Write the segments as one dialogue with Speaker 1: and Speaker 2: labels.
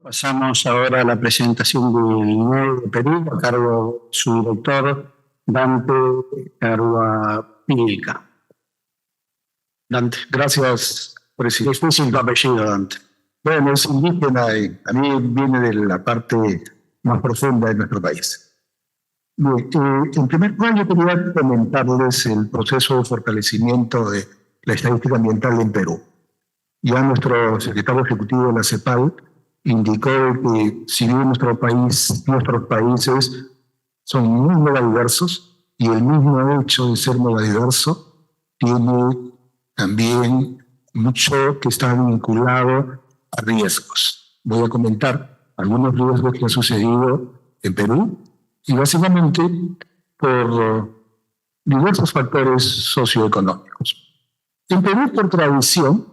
Speaker 1: Pasamos ahora a la presentación del nuevo de Perú, a cargo de su director, Dante Carua Pilca. Dante,
Speaker 2: Gracias, presidente.
Speaker 1: este es tu apellido, Dante.
Speaker 2: Bueno, es indígena y a mí viene de la parte más profunda de nuestro país. Bien, en primer lugar, yo quería comentarles el proceso de fortalecimiento de la estadística ambiental en Perú. Ya nuestro secretario ejecutivo de la CEPAL indicó que si bien nuestros países son muy megadiversos y el mismo hecho de ser megadiverso tiene también mucho que está vinculado a riesgos. Voy a comentar algunos riesgos que han sucedido en Perú y básicamente por diversos factores socioeconómicos. En Perú, por tradición,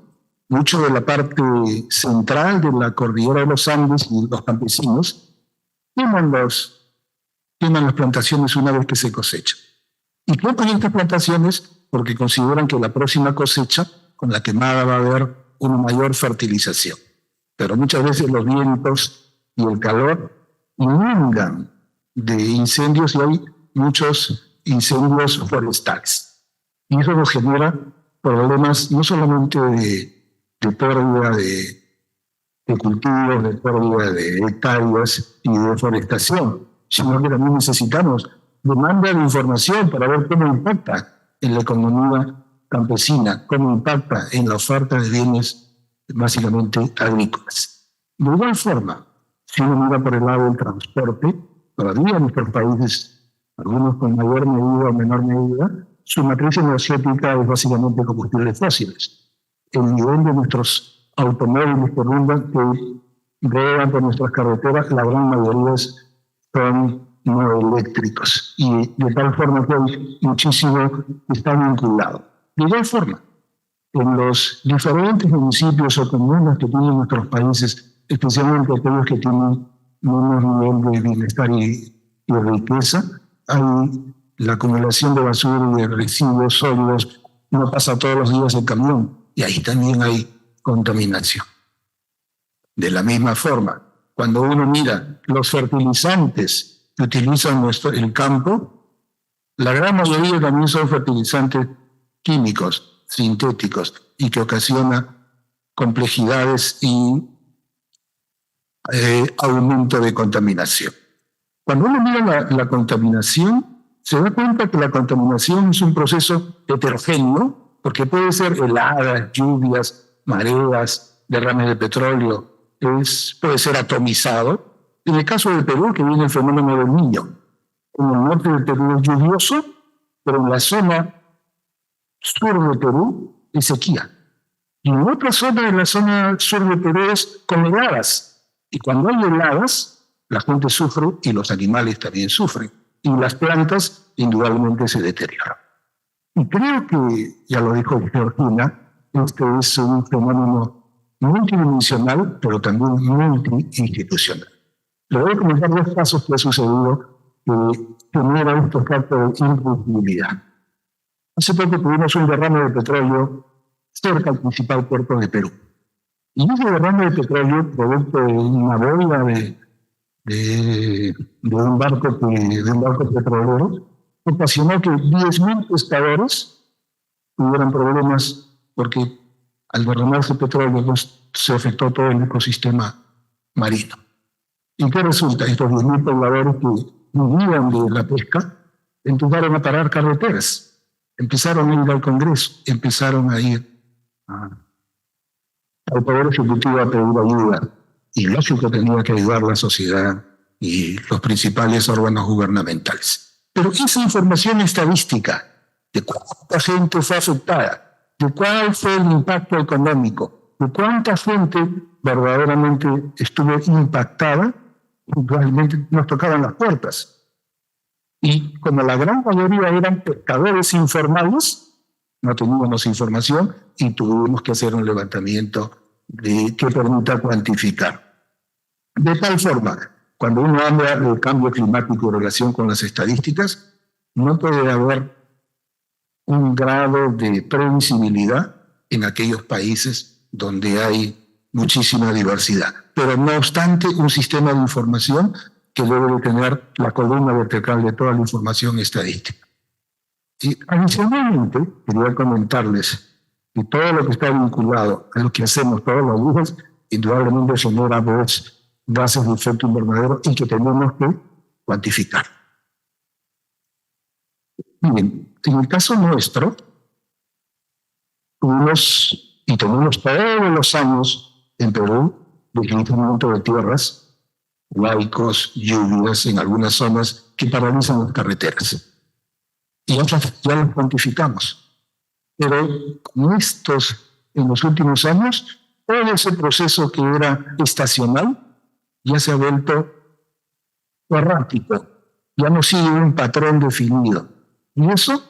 Speaker 2: mucho de la parte central de la cordillera de los Andes y los campesinos queman las plantaciones una vez que se cosecha. Y queman estas plantaciones porque consideran que la próxima cosecha, con la quemada, va a haber una mayor fertilización. Pero muchas veces los vientos y el calor inundan de incendios y hay muchos incendios forestales. Y eso nos genera problemas no solamente de pérdida de cultivos, de pérdida de hectáreas y de deforestación, sino que también necesitamos demanda de información para ver cómo impacta en la economía campesina, cómo impacta en la oferta de bienes básicamente agrícolas. De igual forma, si uno mira por el lado del transporte, todavía en nuestros países, algunos con mayor medida o menor medida, su matriz energética es básicamente combustibles fósiles. El nivel de nuestros automóviles por rumba que ruedan por nuestras carreteras, la gran mayoría son no eléctricos. Y de tal forma que hay muchísimo que está vinculado. De igual forma, en los diferentes municipios o comunas que tienen nuestros países, especialmente aquellos que tienen menos nivel de bienestar y riqueza, hay la acumulación de basura y de residuos sólidos, no pasa todos los días el camión, y ahí también hay contaminación. De la misma forma, cuando uno mira los fertilizantes que utilizan el campo, la gran mayoría también son fertilizantes químicos, sintéticos, y que ocasiona complejidades y aumento de contaminación. Cuando uno mira la contaminación, se da cuenta que la contaminación es un proceso heterogéneo, porque puede ser heladas, lluvias, mareas, derrames de petróleo, puede ser atomizado. En el caso de Perú, que viene el fenómeno del Niño, en el norte del Perú es lluvioso, pero en la zona sur de Perú es sequía. Y en otra zona, en la zona sur de Perú, es con heladas. Y cuando hay heladas, la gente sufre y los animales también sufren. Y las plantas indudablemente se deterioran. Y creo que, ya lo dijo Georgina, este es un fenómeno multidimensional, pero también multiinstitucional. Le voy a comentar dos casos que ha sucedido que generan estos casos de imposibilidad. Hace poco tuvimos un derrame de petróleo cerca del principal puerto de Perú. Y ese derrame de petróleo, producto de una boya de un barco petrolero, ocasionó que 10.000 pescadores tuvieran problemas porque al derramarse petróleo se afectó todo el ecosistema marino. ¿Y qué resulta? Estos 10.000 pobladores que vivían de la pesca empezaron a parar carreteras, empezaron a ir al Congreso, empezaron a ir al Poder Ejecutivo a pedir ayuda. Y lógico, tenía que ayudar la sociedad y los principales órganos gubernamentales. Pero esa información estadística de cuánta gente fue afectada, de cuál fue el impacto económico, de cuánta gente verdaderamente estuvo impactada, realmente nos tocaban las puertas. Y como la gran mayoría eran pescadores informales, no teníamos información y tuvimos que hacer un levantamiento que permita cuantificar. De tal forma, cuando uno habla del cambio climático en relación con las estadísticas, no puede haber un grado de previsibilidad en aquellos países donde hay muchísima diversidad. pero no obstante un sistema de información que debe de tener la columna vertebral de toda la información estadística. Y adicionalmente, quería comentarles que todo lo que está vinculado a lo que hacemos todos los días, indudablemente genera gases de efecto invernadero y que tenemos que cuantificar. Bien, en el caso nuestro, tenemos todos los años en Perú deslizamiento de tierras, huaicos, lluvias en algunas zonas que paralizan las carreteras. Y ya las cuantificamos. Pero con en los últimos años, todo ese proceso que era estacional ya se ha vuelto errático, ya no sigue un patrón definido. Y eso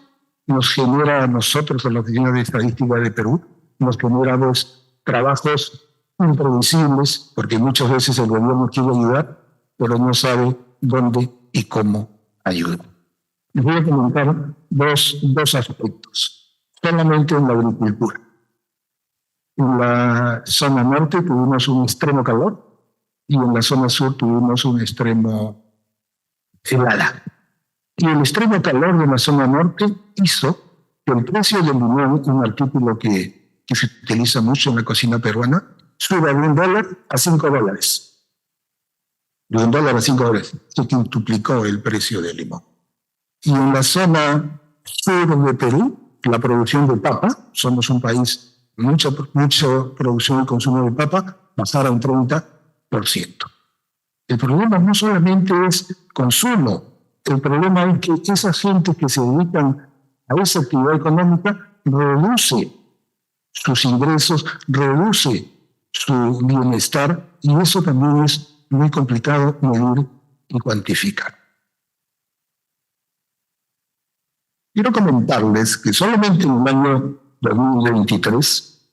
Speaker 2: nos genera a nosotros, a la Oficina de Estadística de Perú, nos genera trabajos imprevisibles, porque muchas veces el gobierno quiere ayudar, pero no sabe dónde y cómo ayudar. Les voy a comentar dos aspectos, solamente en la agricultura. En la zona norte tuvimos un extremo calor y en la zona sur tuvimos un extremo helada. Y el extremo calor de la zona norte hizo que el precio del limón, un artículo que se utiliza mucho en la cocina peruana, suba de $1 a $5. De $1 a $5. Se quintuplicó el precio del limón. Y en la zona sur de Perú, la producción de papa, somos un país, mucha producción y consumo de papa, pasara un 30%. El problema no solamente es consumo, el problema es que esa gente que se dedican a esa actividad económica reduce sus ingresos, reduce su bienestar, y eso también es muy complicado medir y cuantificar. Quiero comentarles que solamente en el año 2023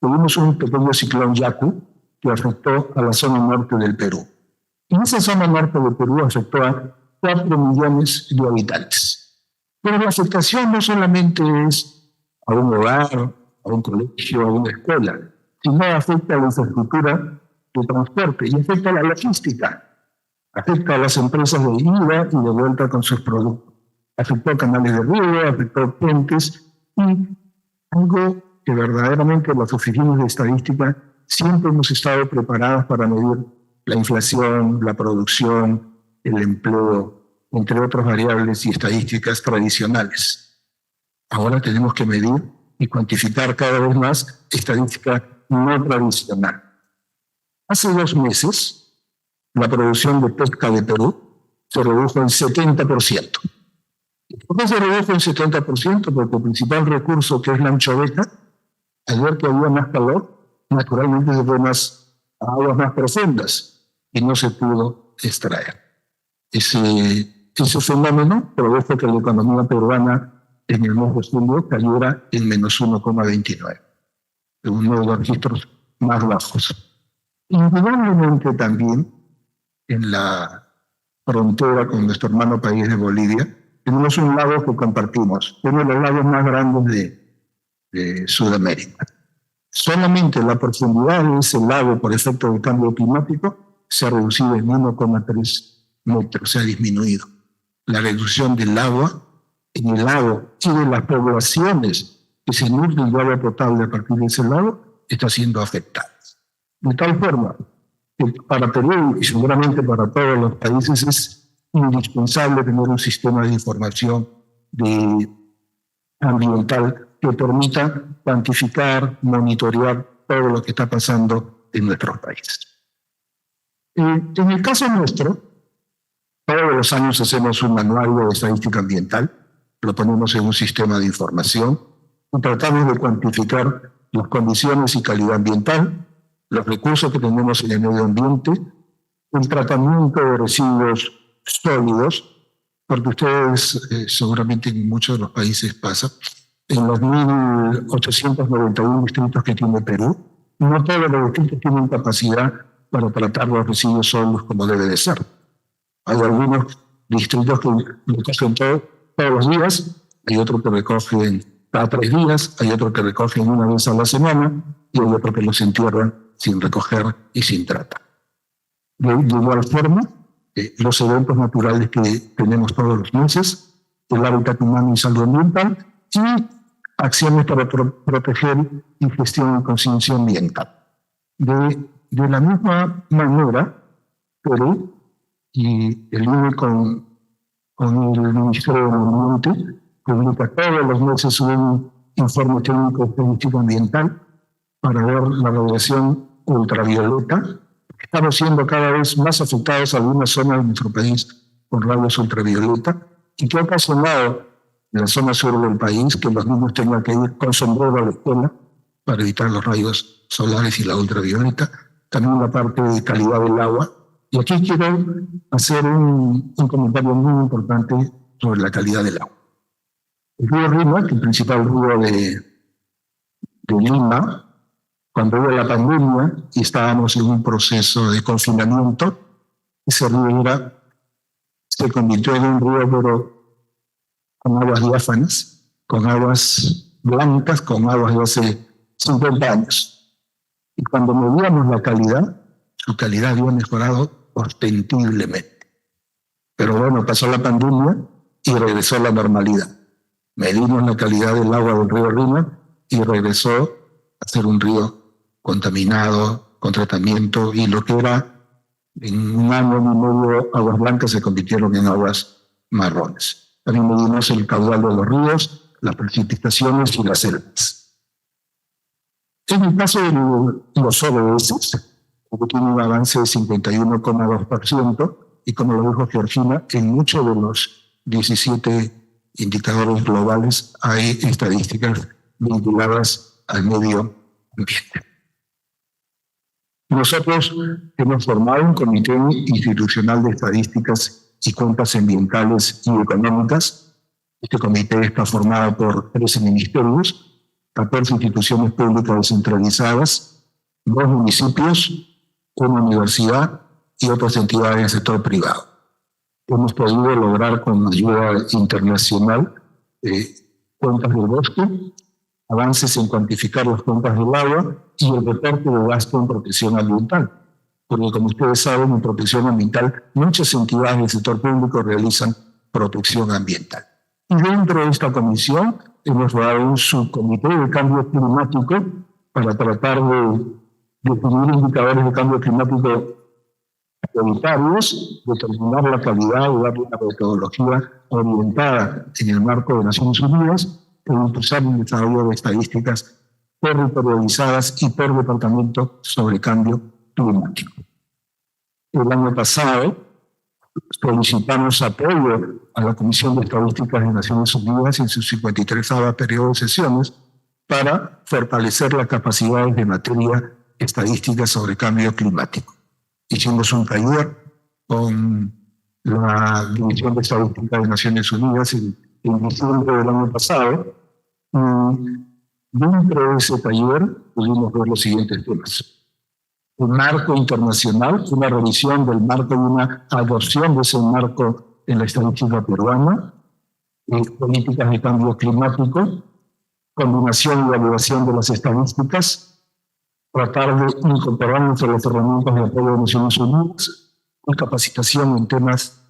Speaker 2: tuvimos un pequeño ciclón Yaku que afectó a la zona norte del Perú. Y esa zona norte del Perú afectó a 4 millones de habitantes. Pero la afectación no solamente es a un hogar, a un colegio, a una escuela, sino afecta a la infraestructura de transporte y afecta a la logística, afecta a las empresas de ida y de vuelta con sus productos. Afectó canales de riego, afectó puentes, y algo que verdaderamente las oficinas de estadística siempre hemos estado preparadas para medir la inflación, la producción, el empleo, entre otras variables y estadísticas tradicionales. Ahora tenemos que medir y cuantificar cada vez más estadística no tradicional. Hace 2 meses, la producción de pesca de Perú se redujo en 70%. ¿Por qué se redujo en 70%? Porque el principal recurso, que es la anchoveta, al ver que había más calor, naturalmente se fue a aguas más profundas y no se pudo extraer. Ese fenómeno produjo que la economía peruana en el mes de julio cayera en menos 1,29, uno de los registros más bajos. Indudablemente también en la frontera con nuestro hermano país de Bolivia, tenemos un lago que compartimos, uno de los lagos más grandes de Sudamérica. Solamente la profundidad de ese lago por efecto del cambio climático se ha reducido en 1,3 metros, se ha disminuido. La reducción del agua en el lago y de las poblaciones que se nutren de agua potable a partir de ese lago está siendo afectada. De tal forma que para Perú y seguramente para todos los países es indispensable tener un sistema de información ambiental que permita cuantificar, monitorear todo lo que está pasando en nuestros países. En el caso nuestro, todos los años hacemos un manual de estadística ambiental, lo ponemos en un sistema de información y tratamos de cuantificar las condiciones y calidad ambiental, los recursos que tenemos en el medio ambiente, el tratamiento de residuos sólidos, porque ustedes seguramente en muchos de los países pasa, en los 1.891 distritos que tiene Perú, no todos los distritos tienen capacidad para tratar los residuos sólidos como debe de ser. Hay algunos distritos que recogen todos los días, hay otros que recogen cada 3 días, hay otros que recogen una vez a la semana y hay otros que los entierran sin recoger y sin tratar. De igual forma, los eventos naturales que tenemos todos los meses, el hábitat humano y salud ambiental, y acciones para proteger y gestionar conciencia ambiental. De la misma manera, Perú y el INE con el Ministerio del Ambiente publica todos los meses un informe técnico estadístico ambiental para ver la radiación ultravioleta. Estamos siendo cada vez más afectados algunas zonas de nuestro país con rayos ultravioleta y que ha ocasionado en la zona sur del país que los niños tengan que ir con sombrero a la escuela para evitar los rayos solares y la ultravioleta. También la parte de calidad del agua. Y aquí quiero hacer un comentario muy importante sobre la calidad del agua. El río Rima, que es el principal río de Lima, cuando hubo la pandemia y estábamos en un proceso de confinamiento, ese río se convirtió en un río pero con aguas diáfanas, con aguas blancas, con aguas de hace 50 años. Y cuando medíamos la calidad, su calidad había mejorado ostensiblemente. Pero bueno, pasó la pandemia y regresó a la normalidad. Medimos la calidad del agua del río Rima y regresó a ser un río contaminado, con tratamiento, y lo que era en un año y medio aguas blancas se convirtieron en aguas marrones. También medimos el caudal de los ríos, las precipitaciones y las selvas. En el caso de los ODS, que tiene un avance de 51,2%, y como lo dijo Georgina, en muchos de los 17 indicadores globales hay estadísticas vinculadas al medio ambiente. Nosotros hemos formado un comité institucional de estadísticas y cuentas ambientales y económicas. Este comité está formado por 13 ministerios, 14 instituciones públicas descentralizadas, 2 municipios, una universidad y otras entidades del sector privado. Hemos podido lograr con ayuda internacional cuentas del bosque, avances en cuantificar las cuentas del agua y el reporte de gasto en protección ambiental. Porque como ustedes saben, en protección ambiental muchas entidades del sector público realizan protección ambiental. Y dentro de esta comisión hemos dado un subcomité de cambio climático para tratar de definir indicadores de cambio climático prioritarios, determinar la calidad y darle una metodología orientada en el marco de Naciones Unidas e impulsar el desarrollo de estadísticas territorializadas y por departamento sobre cambio climático. El año pasado solicitamos apoyo a la Comisión de Estadísticas de Naciones Unidas en su 53ª periodo de sesiones para fortalecer las capacidades de materia estadística sobre cambio climático. Hicimos un taller con la División de Estadística de Naciones Unidas en diciembre del año pasado. Dentro de ese taller pudimos ver los siguientes temas. Un marco internacional, una revisión del marco y una adopción de ese marco en la estadística peruana, políticas de cambio climático, combinación y evaluación de las estadísticas, tratar de incorporarnos a las herramientas de apoyo de Naciones Unidas, y capacitación en temas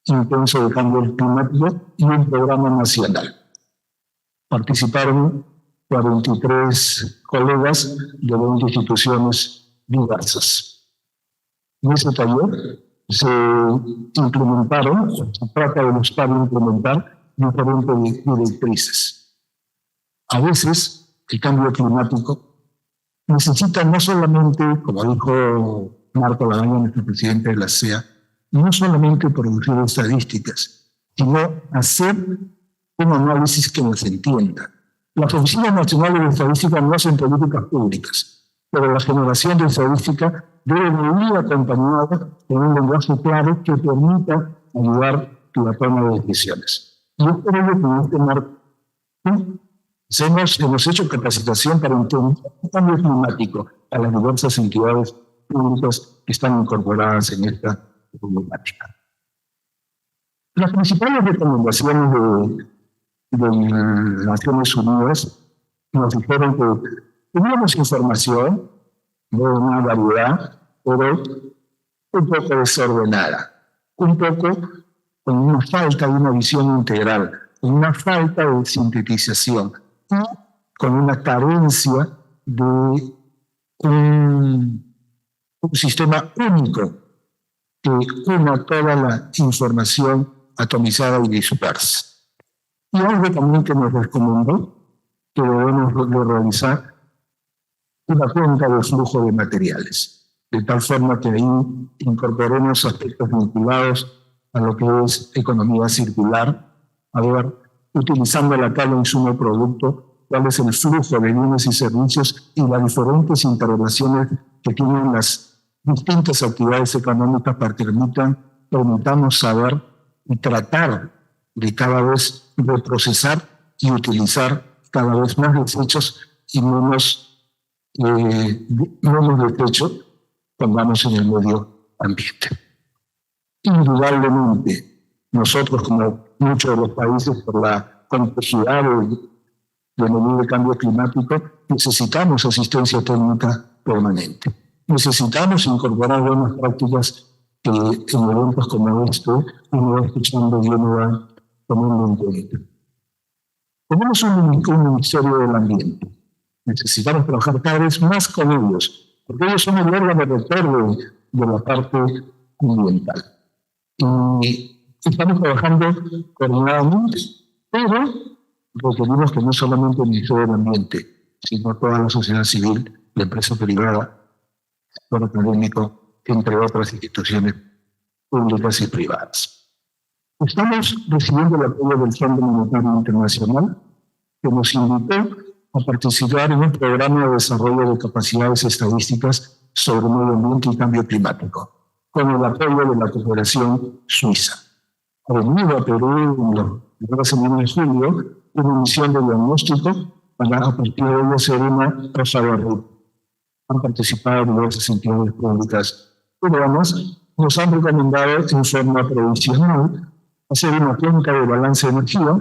Speaker 2: intensos de cambio climático y un programa nacional. Participaron 43 colegas de 20 instituciones diversas. En ese taller se implementaron, se trata de buscar implementar diferentes directrices. A veces el cambio climático necesita no solamente, como dijo Marco Lagaña, nuestro presidente de la CEA, no solamente producir estadísticas, sino hacer un análisis que nos entienda. Las oficinas nacionales de estadística no hacen políticas públicas, pero la generación de estadística debe venir acompañada con un lenguaje claro que permita ayudar a la toma de decisiones. Y es por ello que en este marco hemos hecho capacitación para entender el cambio climático a las diversas entidades públicas que están incorporadas en esta problemática. Las principales recomendaciones de Naciones Unidas nos dijeron que teníamos información de una variedad, pero un poco desordenada, un poco con una falta de una visión integral, con una falta de sintetización y con una carencia de un sistema único que una toda la información atomizada y dispersa. Y algo también que nos recomendó que debemos de realizar una cuenta de flujo de materiales, de tal forma que ahí incorporemos aspectos vinculados a lo que es economía circular, a ver, utilizando la tabla insumo-producto, cuál es el flujo de bienes y servicios y las diferentes interrelaciones que tienen las distintas actividades económicas para que permitamos saber y tratar de cada vez reprocesar y utilizar cada vez más desechos y menos desechos pongamos en el medio ambiente. Indudablemente, nosotros, como muchos de los países, por la complejidad del nivel de cambio climático, necesitamos asistencia técnica permanente. Necesitamos incorporar buenas prácticas que en eventos como este uno va escuchando y uno va tomando en cuenta. Tenemos un Ministerio del Ambiente. Necesitamos trabajar cada vez más con ellos, porque ellos son el órgano rector de la parte ambiental. Y estamos trabajando coordinadamente, pero requerimos que no solamente el Ministerio del Ambiente, sino toda la sociedad civil, la empresa privada, el sector académico, entre otras instituciones públicas y privadas. Estamos recibiendo el apoyo del Fondo Monetario Internacional, que nos invitó a participar en un programa de desarrollo de capacidades estadísticas sobre medio ambiente y cambio climático, con el apoyo de la cooperación suiza. Ha venido a Perú en la primera semana de julio una misión de diagnóstico para a partir de ello hacer una hoja de ruta. Han participado diversas entidades públicas peruanas, nos han recomendado en forma provisional hacer una cuenta de balance de energía,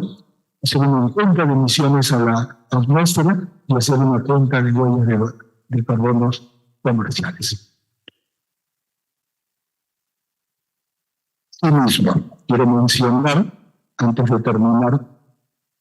Speaker 2: hacer una cuenta de emisiones a la atmósfera y hacer una cuenta de huellas de carbonos comerciales. Asimismo, quiero mencionar, antes de terminar,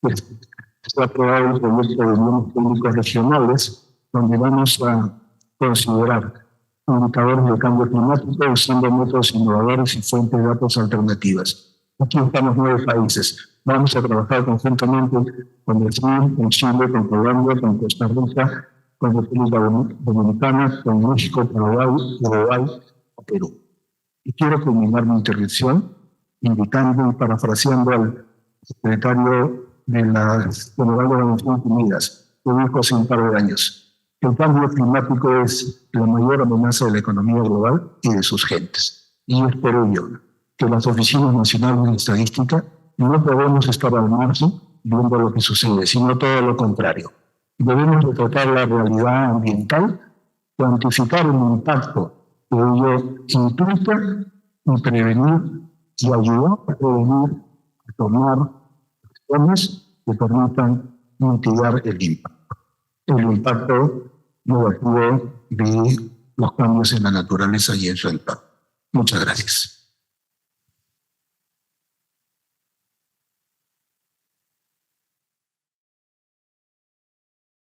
Speaker 2: que se ha aprobado el proyecto de bienes públicos regionales, donde vamos a considerar indicadores de cambio climático usando métodos innovadores y fuentes de datos alternativas. Aquí estamos 9 países. Vamos a trabajar conjuntamente con Brasil, con Chile, con Colombia, con Costa Rica, con República Dominicana, con México, Paraguay, Uruguay o Perú. Y quiero culminar mi intervención invitando y parafraseando al secretario de la General de las Naciones Unidas, que dijo hace un par de años, que el cambio climático es la mayor amenaza de la economía global y de sus gentes. Y es por ello que las oficinas nacionales de estadística no podemos estar al margen viendo lo que sucede, sino todo lo contrario. Debemos retratar la realidad ambiental, cuantificar el impacto que ello implica y prevenir y ayudar a prevenir, a tomar acciones que permitan mitigar el impacto negativo de los cambios en la naturaleza y en su entorno. Muchas gracias.